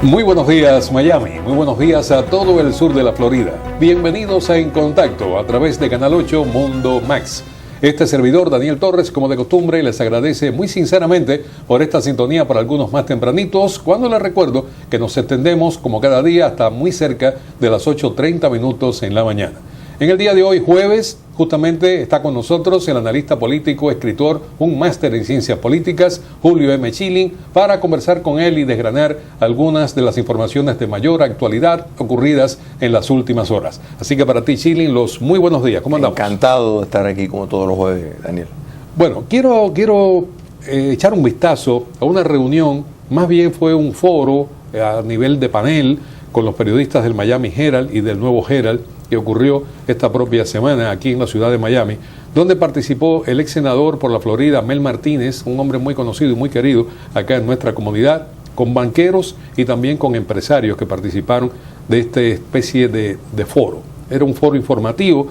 Muy buenos días, Miami. Muy buenos días a todo el sur de la Florida. Bienvenidos a En Contacto a través de Canal 8 Mundo Max. Este servidor, Daniel Torres, como de costumbre, les agradece muy sinceramente por esta sintonía para algunos más tempranitos, cuando les recuerdo que nos extendemos como cada día hasta muy cerca de las 8:30 minutos en la mañana. En el día de hoy, jueves, justamente está con nosotros el analista político, escritor, un máster en ciencias políticas, Julio M. Schilling, para conversar con él y desgranar algunas de las informaciones de mayor actualidad ocurridas en las últimas horas. Así que para ti, Schilling, los muy buenos días. ¿Cómo andamos? Encantado de estar aquí como todos los jueves, Daniel. Bueno, quiero echar un vistazo a una reunión, más bien fue un foro a nivel de panel con los periodistas del Miami Herald y del Nuevo Herald, que ocurrió esta propia semana aquí en la ciudad de Miami, donde participó el ex senador por la Florida, Mel Martínez, un hombre muy conocido y muy querido acá en nuestra comunidad, con banqueros y también con empresarios que participaron de esta especie de foro. Era un foro informativo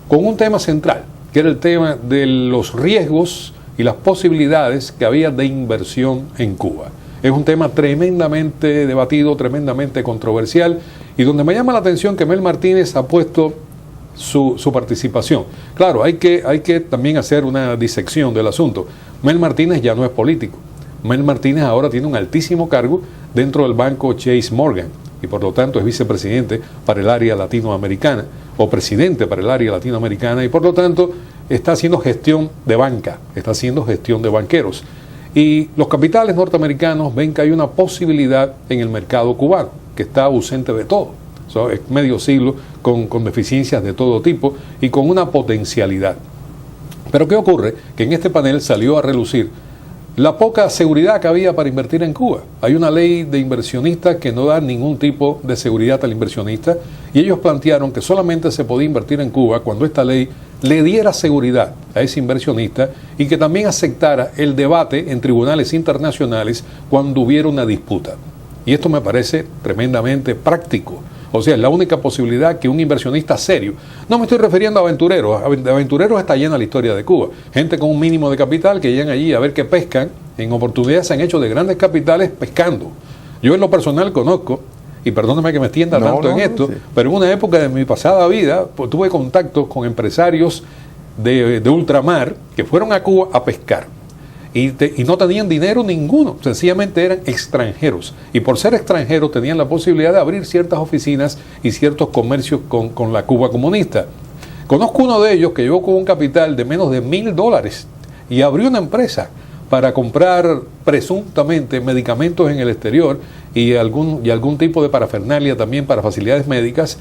con un tema central, que era el tema de los riesgos y las posibilidades que había de inversión en Cuba. Es un tema tremendamente debatido, tremendamente controversial, y donde me llama la atención que Mel Martínez ha puesto su participación. Claro, hay que también hacer una disección del asunto. Mel Martínez ya no es político. Mel Martínez ahora tiene un altísimo cargo dentro del banco Chase Morgan, y por lo tanto es vicepresidente para el área latinoamericana, o presidente para el área latinoamericana, y por lo tanto está haciendo gestión de banca, está haciendo gestión de banqueros. Y los capitales norteamericanos ven que hay una posibilidad en el mercado cubano, que está ausente de todo. Es medio siglo con deficiencias de todo tipo y con una potencialidad. Pero ¿qué ocurre? Que en este panel salió a relucir la poca seguridad que había para invertir en Cuba. Hay una ley de inversionistas que no da ningún tipo de seguridad al inversionista, y ellos plantearon que solamente se podía invertir en Cuba cuando esta ley le diera seguridad a ese inversionista y que también aceptara el debate en tribunales internacionales cuando hubiera una disputa. Y esto me parece tremendamente práctico. O sea, es la única posibilidad que un inversionista serio, no me estoy refiriendo a aventureros, de aventureros está llena la historia de Cuba, gente con un mínimo de capital que llegan allí a ver qué pescan, en oportunidades se han hecho de grandes capitales pescando. Yo en lo personal conozco, y perdóname que me extienda tanto en esto, sí, pero en una época de mi pasada vida pues, tuve contactos con empresarios de ultramar que fueron a Cuba a pescar. Y no tenían dinero ninguno, sencillamente eran extranjeros. Y por ser extranjeros tenían la posibilidad de abrir ciertas oficinas y ciertos comercios con la Cuba comunista. Conozco uno de ellos que llegó con un capital de menos de $1,000 y abrió una empresa para comprar presuntamente medicamentos en el exterior y algún tipo de parafernalia también para facilidades médicas,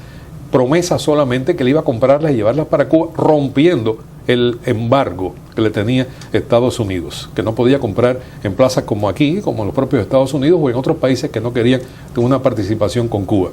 promesa solamente que le iba a comprarlas y llevarlas para Cuba, rompiendo el embargo que le tenía Estados Unidos, que no podía comprar en plazas como aquí, como en los propios Estados Unidos o en otros países que no querían una participación con Cuba.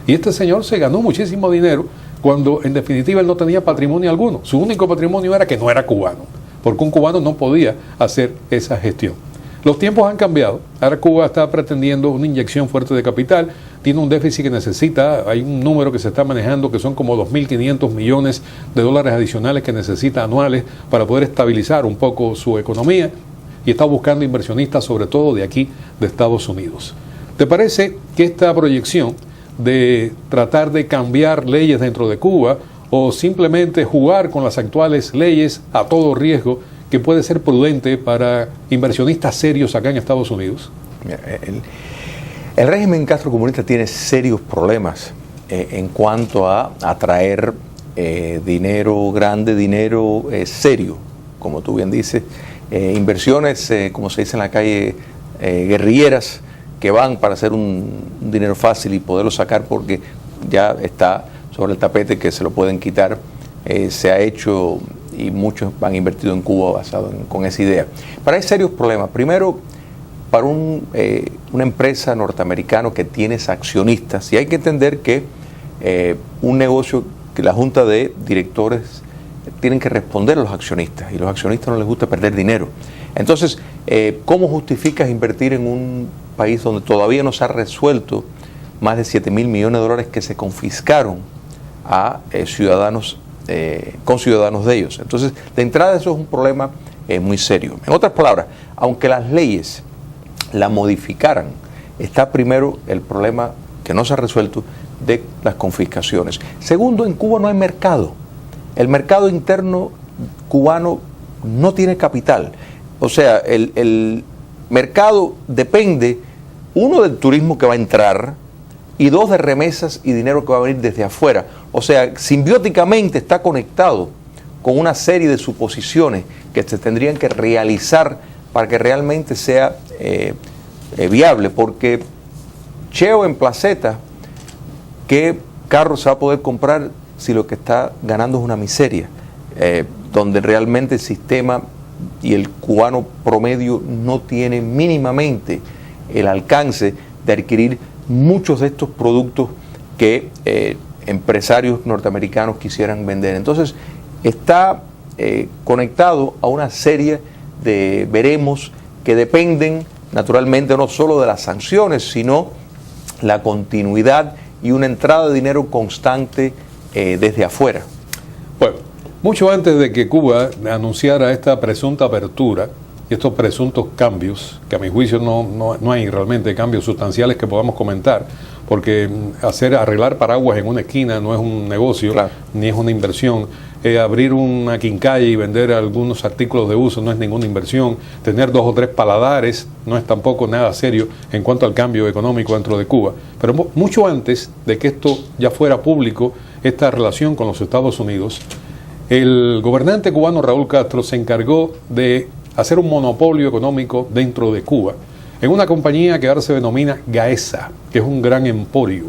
Y este señor se ganó muchísimo dinero cuando en definitiva él no tenía patrimonio alguno. Su único patrimonio era que no era cubano, porque un cubano no podía hacer esa gestión. Los tiempos han cambiado. Ahora Cuba está pretendiendo una inyección fuerte de capital, tiene un déficit que necesita, hay un número que se está manejando que son como 2.500 millones de dólares adicionales que necesita anuales para poder estabilizar un poco su economía, y está buscando inversionistas sobre todo de aquí, de Estados Unidos. ¿Te parece que esta proyección de tratar de cambiar leyes dentro de Cuba o simplemente jugar con las actuales leyes a todo riesgo, que puede ser prudente para inversionistas serios acá en Estados Unidos? El régimen castrocomunista tiene serios problemas en cuanto a atraer dinero grande, dinero serio, como tú bien dices, inversiones, como se dice en la calle, guerrilleras, que van para hacer un dinero fácil y poderlo sacar porque ya está sobre el tapete que se lo pueden quitar. Se ha hecho y muchos han invertido en Cuba basado con esa idea. Pero hay serios problemas. Primero, para una empresa norteamericana que tiene accionistas, y hay que entender que un negocio, que la junta de directores tienen que responder a los accionistas, y los accionistas no les gusta perder dinero. Entonces, ¿cómo justificas invertir en un país donde todavía no se ha resuelto más de $7,000 millones que se confiscaron a ciudadanos, con ciudadanos de ellos? Entonces, de entrada eso es un problema muy serio. En otras palabras, aunque las leyes la modificaran está primero el problema que no se ha resuelto de las confiscaciones. Segundo, en Cuba no hay mercado. El mercado interno cubano no tiene capital. O sea, el mercado depende, uno, del turismo que va a entrar, y dos, de remesas y dinero que va a venir desde afuera. O sea, simbióticamente está conectado con una serie de suposiciones que se tendrían que realizar para que realmente sea viable, porque cheo en placeta, ¿qué carro se va a poder comprar si lo que está ganando es una miseria? Donde realmente el sistema y el cubano promedio no tiene mínimamente el alcance de adquirir muchos de estos productos que empresarios norteamericanos quisieran vender. Entonces, está conectado a una serie de veremos que dependen naturalmente no solo de las sanciones, sino la continuidad y una entrada de dinero constante desde afuera. Bueno, mucho antes de que Cuba anunciara esta presunta apertura y estos presuntos cambios, que a mi juicio no hay realmente cambios sustanciales que podamos comentar, porque arreglar paraguas en una esquina no es un negocio, claro, ni es una inversión. Abrir una quincalla y vender algunos artículos de uso no es ninguna inversión. Tener 2 o 3 paladares no es tampoco nada serio en cuanto al cambio económico dentro de Cuba. Pero mucho antes de que esto ya fuera público, esta relación con los Estados Unidos, el gobernante cubano Raúl Castro se encargó de hacer un monopolio económico dentro de Cuba en una compañía que ahora se denomina Gaesa, que es un gran emporio,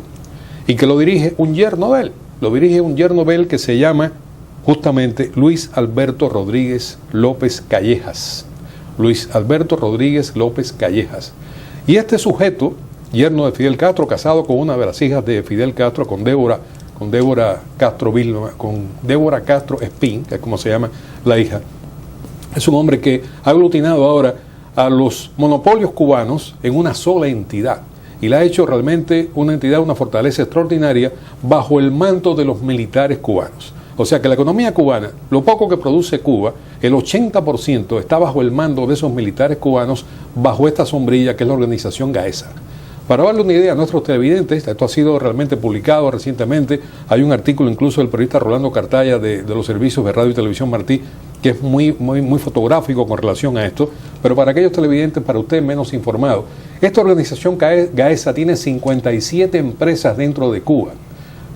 y que lo dirige un yerno de él. Lo dirige un yerno de él que se llama justamente Luis Alberto Rodríguez López Callejas. Luis Alberto Rodríguez López Callejas. Y este sujeto, yerno de Fidel Castro, casado con una de las hijas de Fidel Castro, con Débora Castro Espín, que es como se llama la hija, es un hombre que ha aglutinado ahora a los monopolios cubanos en una sola entidad. Y la ha hecho realmente una entidad, una fortaleza extraordinaria bajo el manto de los militares cubanos. O sea que la economía cubana, lo poco que produce Cuba, el 80% está bajo el mando de esos militares cubanos, bajo esta sombrilla que es la organización Gaesa. Para darle una idea a nuestros televidentes, esto ha sido realmente publicado recientemente, hay un artículo incluso del periodista Rolando Cartaya de los servicios de radio y televisión Martí, que es muy fotográfico con relación a esto, pero para aquellos televidentes, para ustedes menos informados, esta organización Gaesa tiene 57 empresas dentro de Cuba.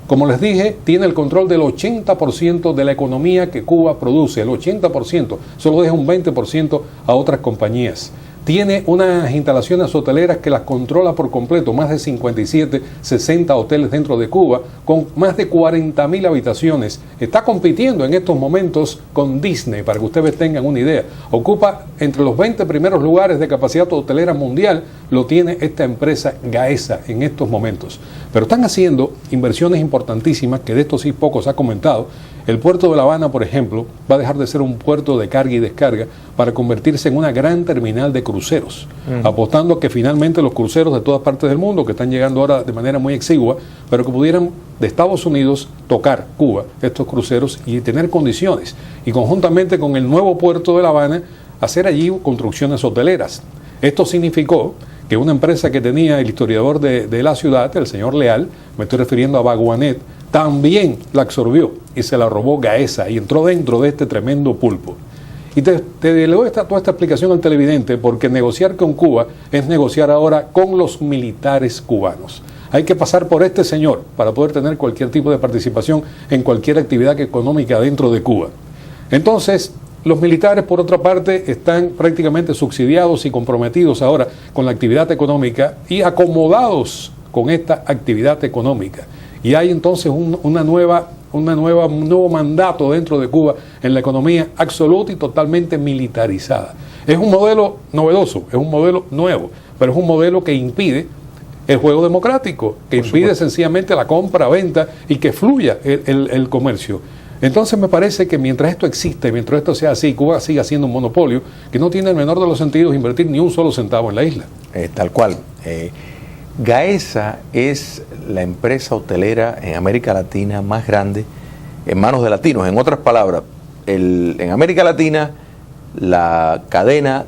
Como les dije, tiene el control del 80% de la economía que Cuba produce, el 80%, solo deja un 20% a otras compañías. Tiene unas instalaciones hoteleras que las controla por completo, más de 57, 60 hoteles dentro de Cuba, con más de 40.000 habitaciones. Está compitiendo en estos momentos con Disney, para que ustedes tengan una idea. Ocupa entre los 20 primeros lugares de capacidad hotelera mundial, lo tiene esta empresa Gaesa en estos momentos. Pero están haciendo inversiones importantísimas, que de esto sí poco se ha comentado. El puerto de La Habana, por ejemplo, va a dejar de ser un puerto de carga y descarga para convertirse en una gran terminal de cruceros, apostando a que finalmente los cruceros de todas partes del mundo, que están llegando ahora de manera muy exigua, pero que pudieran de Estados Unidos tocar Cuba, estos cruceros, y tener condiciones. Y conjuntamente con el nuevo puerto de La Habana, hacer allí construcciones hoteleras. Esto significó que una empresa que tenía el historiador de la ciudad, el señor Leal, me estoy refiriendo a Baguanet, también la absorbió y se la robó Gaesa y entró dentro de este tremendo pulpo. Y te doy toda esta explicación al televidente, porque negociar con Cuba es negociar ahora con los militares cubanos. Hay que pasar por este señor para poder tener cualquier tipo de participación en cualquier actividad económica dentro de Cuba. Entonces, los militares, por otra parte, están prácticamente subsidiados y comprometidos ahora con la actividad económica y acomodados con esta actividad económica. Y hay entonces un nuevo mandato dentro de Cuba en la economía absoluta y totalmente militarizada. Es un modelo novedoso, es un modelo nuevo, pero es un modelo que impide el juego democrático, que impide sencillamente la compra-venta y que fluya el comercio. Entonces me parece que mientras esto existe, mientras esto sea así, Cuba siga siendo un monopolio que no tiene el menor de los sentidos invertir ni un solo centavo en la isla. Tal cual. Gaesa es la empresa hotelera en América Latina más grande en manos de latinos. En otras palabras, en América Latina, la cadena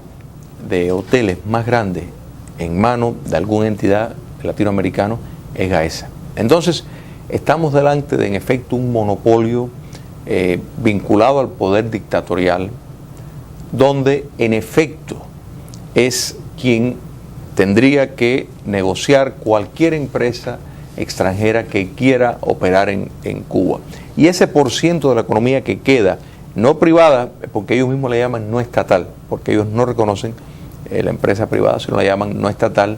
de hoteles más grande en manos de alguna entidad latinoamericana es Gaesa. Entonces, estamos delante de, en efecto, un monopolio vinculado al poder dictatorial, donde, en efecto, es quien tendría que negociar cualquier empresa extranjera que quiera operar en Cuba. Y ese % de la economía que queda, no privada, porque ellos mismos la llaman no estatal, porque ellos no reconocen la empresa privada, sino la llaman no estatal,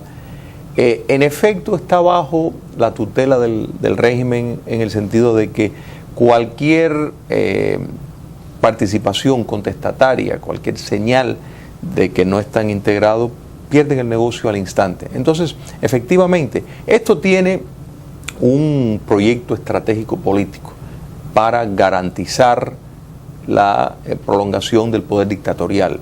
en efecto está bajo la tutela del régimen, en el sentido de que cualquier participación contestataria, cualquier señal de que no están integrados, pierden el negocio al instante. Entonces, efectivamente, esto tiene un proyecto estratégico político para garantizar la prolongación del poder dictatorial.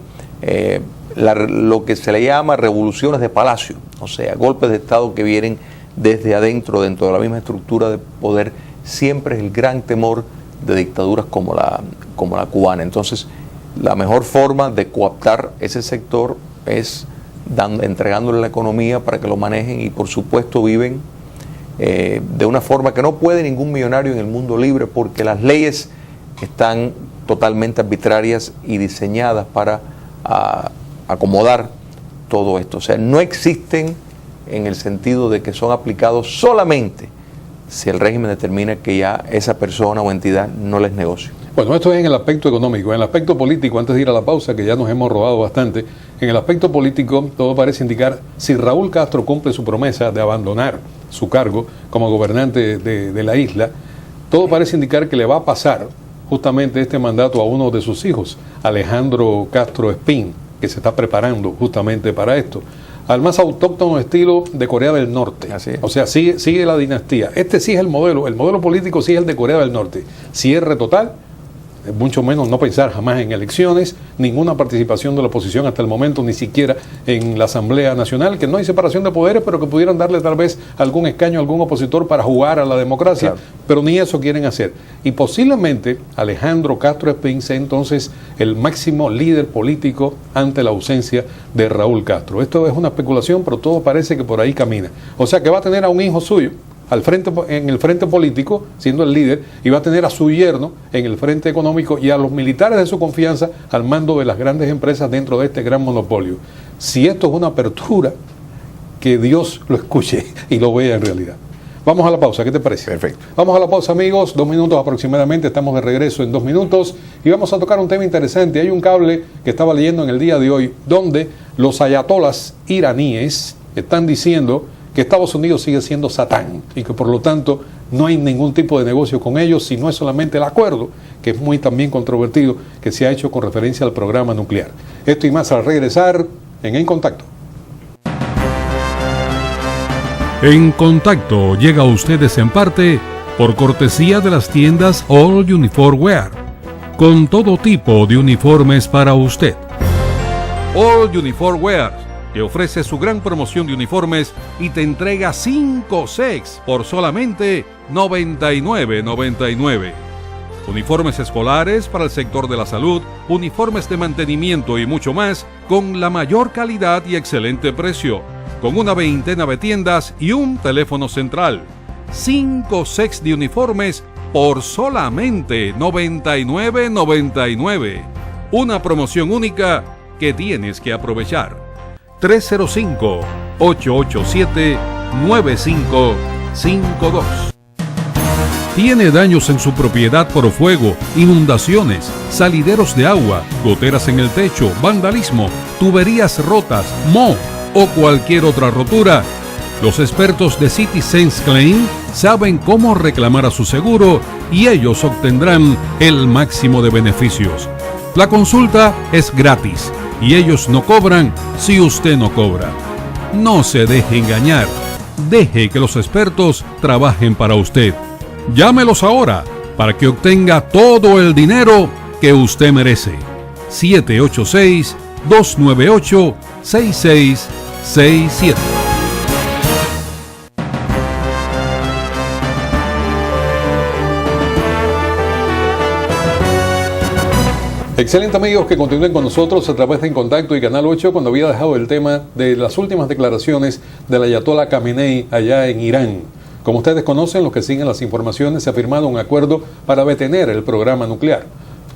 Lo que se le llama revoluciones de palacio, o sea, golpes de Estado que vienen desde adentro, dentro de la misma estructura de poder, siempre es el gran temor de dictaduras como la cubana. Entonces, la mejor forma de coaptar ese sector es entregándole la economía para que lo manejen, y por supuesto viven de una forma que no puede ningún millonario en el mundo libre, porque las leyes están totalmente arbitrarias y diseñadas para acomodar todo esto. O sea, no existen en el sentido de que son aplicados solamente si el régimen determina que ya esa persona o entidad no les negocia. Bueno, esto es en el aspecto económico. En el aspecto político, antes de ir a la pausa, que ya nos hemos robado bastante, en el aspecto político todo parece indicar, si Raúl Castro cumple su promesa de abandonar su cargo como gobernante de la isla, todo parece indicar que le va a pasar justamente este mandato a uno de sus hijos, Alejandro Castro Espín, que se está preparando justamente para esto, al más autóctono estilo de Corea del Norte. Así es. O sea, sigue la dinastía. Este sí es el modelo político sí es el de Corea del Norte. Cierre total, mucho menos no pensar jamás en elecciones, ninguna participación de la oposición hasta el momento, ni siquiera en la Asamblea Nacional, que no hay separación de poderes, pero que pudieran darle tal vez algún escaño a algún opositor para jugar a la democracia, claro. Pero ni eso quieren hacer. Y posiblemente Alejandro Castro Espín sea entonces el máximo líder político ante la ausencia de Raúl Castro. Esto es una especulación, pero todo parece que por ahí camina. O sea que va a tener a un hijo suyo en el frente político, siendo el líder, y va a tener a su yerno en el frente económico y a los militares de su confianza al mando de las grandes empresas dentro de este gran monopolio. Si esto es una apertura, que Dios lo escuche y lo vea en realidad. Vamos a la pausa, ¿qué te parece? Perfecto. Vamos a la pausa, amigos, 2 minutos aproximadamente, estamos de regreso en 2 minutos y vamos a tocar un tema interesante. Hay un cable que estaba leyendo en el día de hoy donde los ayatolas iraníes están diciendo que Estados Unidos sigue siendo Satán y que por lo tanto no hay ningún tipo de negocio con ellos, si no es solamente el acuerdo, que es muy también controvertido, que se ha hecho con referencia al programa nuclear. Esto y más al regresar En Contacto. En Contacto llega a ustedes en parte por cortesía de las tiendas All Uniform Wear, con todo tipo de uniformes para usted. All Uniform Wear te ofrece su gran promoción de uniformes y te entrega 5 sets por solamente $99.99. Uniformes escolares para el sector de la salud, uniformes de mantenimiento y mucho más, con la mayor calidad y excelente precio, con una veintena de tiendas y un teléfono central. 5 sets de uniformes por solamente $99.99. Una promoción única que tienes que aprovechar. 305-887-9552. ¿Tiene daños en su propiedad por fuego, inundaciones, salideros de agua, goteras en el techo, vandalismo, tuberías rotas, moho o cualquier otra rotura? Los expertos de Citizens Claim saben cómo reclamar a su seguro y ellos obtendrán el máximo de beneficios. La consulta es gratis y ellos no cobran si usted no cobra. No se deje engañar. Deje que los expertos trabajen para usted. Llámelos ahora para que obtenga todo el dinero que usted merece. 786-298-6667. Excelente, amigos, que continúen con nosotros a través de En Contacto y Canal 8 cuando había dejado el tema de las últimas declaraciones del ayatolá Khamenei allá en Irán. Como ustedes conocen, los que siguen las informaciones, se ha firmado un acuerdo para detener el programa nuclear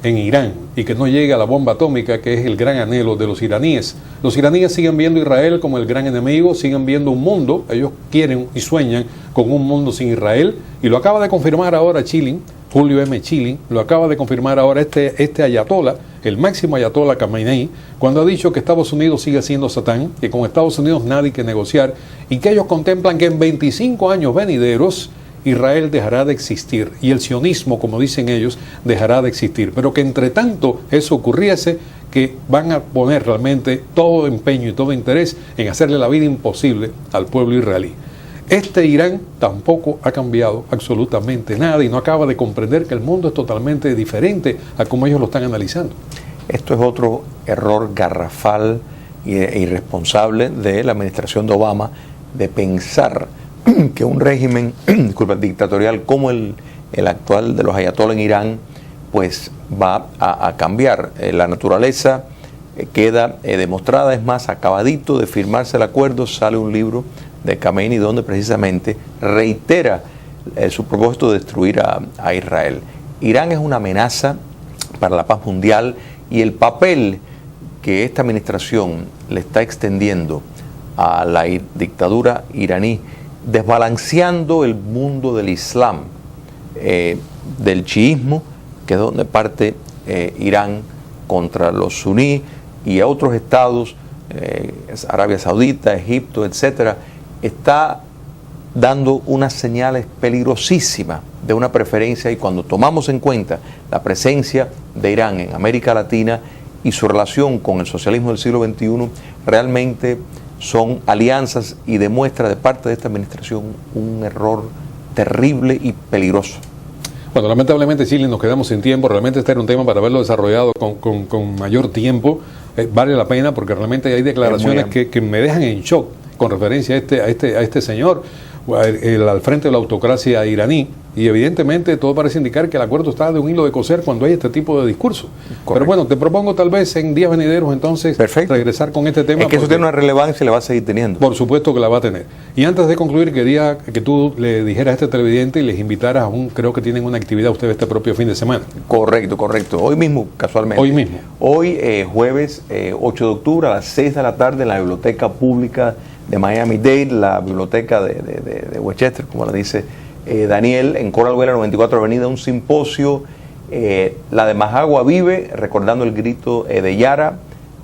en Irán y que no llegue a la bomba atómica, que es el gran anhelo de los iraníes. Los iraníes siguen viendo a Israel como el gran enemigo, siguen viendo un mundo, ellos quieren y sueñan con un mundo sin Israel, y lo acaba de confirmar ahora Chilin, Julio M. Chilin, lo acaba de confirmar ahora este ayatolá, el máximo ayatolá Khamenei, cuando ha dicho que Estados Unidos sigue siendo Satán, que con Estados Unidos nadie que negociar, y que ellos contemplan que en 25 años venideros Israel dejará de existir y el sionismo, como dicen ellos, dejará de existir. Pero que entre tanto eso ocurriese, que van a poner realmente todo empeño y todo interés en hacerle la vida imposible al pueblo israelí. Este Irán tampoco ha cambiado absolutamente nada y no acaba de comprender que el mundo es totalmente diferente a como ellos lo están analizando. Esto es otro error garrafal e irresponsable de la administración de Obama, de pensar que un régimen dictatorial como el actual de los ayatolás en Irán pues va a cambiar. La naturaleza queda demostrada, es más, acabadito de firmarse el acuerdo, sale un libro de Khamenei donde precisamente reitera su propósito de destruir a Israel. Irán es una amenaza para la paz mundial y el papel que esta administración le está extendiendo a la dictadura iraní, desbalanceando el mundo del Islam, del chiismo, que es donde parte Irán contra los suníes y a otros estados, Arabia Saudita, Egipto, etcétera, está dando unas señales peligrosísimas de una preferencia, y cuando tomamos en cuenta la presencia de Irán en América Latina y su relación con el socialismo del siglo XXI, realmente son alianzas y demuestra de parte de esta administración un error terrible y peligroso. Bueno, lamentablemente, Chile, nos quedamos sin tiempo. Realmente este era un tema para haberlo desarrollado con mayor tiempo. Vale la pena porque realmente hay declaraciones que me dejan en shock con referencia a este señor al frente de la autocracia iraní, y evidentemente todo parece indicar que el acuerdo está de un hilo de coser cuando hay este tipo de discurso. Correcto. Pero bueno, te propongo tal vez en días venideros entonces regresar con este tema. Es que eso tiene una relevancia y la va a seguir teniendo. Por supuesto que la va a tener. Y antes de concluir, quería que tú le dijeras a este televidente y les invitaras creo que tienen una actividad ustedes este propio fin de semana. Correcto. Hoy mismo, casualmente. Hoy mismo. Hoy, jueves 8 de octubre a las 6 de la tarde en la Biblioteca Pública de Miami-Dade, la biblioteca de Westchester, como la dice Daniel, en Coral Gables 94 Avenida, un simposio, la de Majagua Vive, recordando el grito de Yara.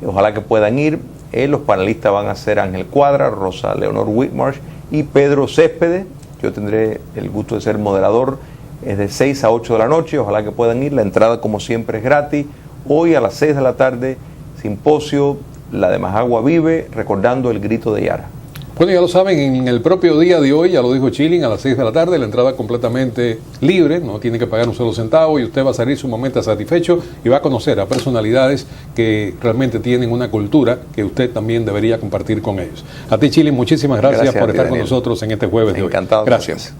Ojalá que puedan ir. Los panelistas van a ser Ángel Cuadra, Rosa Leonor Whitmarsh y Pedro Céspedes. Yo tendré el gusto de ser moderador. Es de 6 a 8 de la noche, ojalá que puedan ir. La entrada, como siempre, es gratis. Hoy a las 6 de la tarde, simposio, la de Majagua Vive, recordando el grito de Yara. Bueno, ya lo saben, en el propio día de hoy, ya lo dijo Chilin, a las 6 de la tarde, la entrada completamente libre, no tiene que pagar un solo centavo y usted va a salir sumamente satisfecho y va a conocer a personalidades que realmente tienen una cultura que usted también debería compartir con ellos. A ti, Chilin, muchísimas gracias por estar con nosotros en este jueves de hoy. Encantado. Gracias.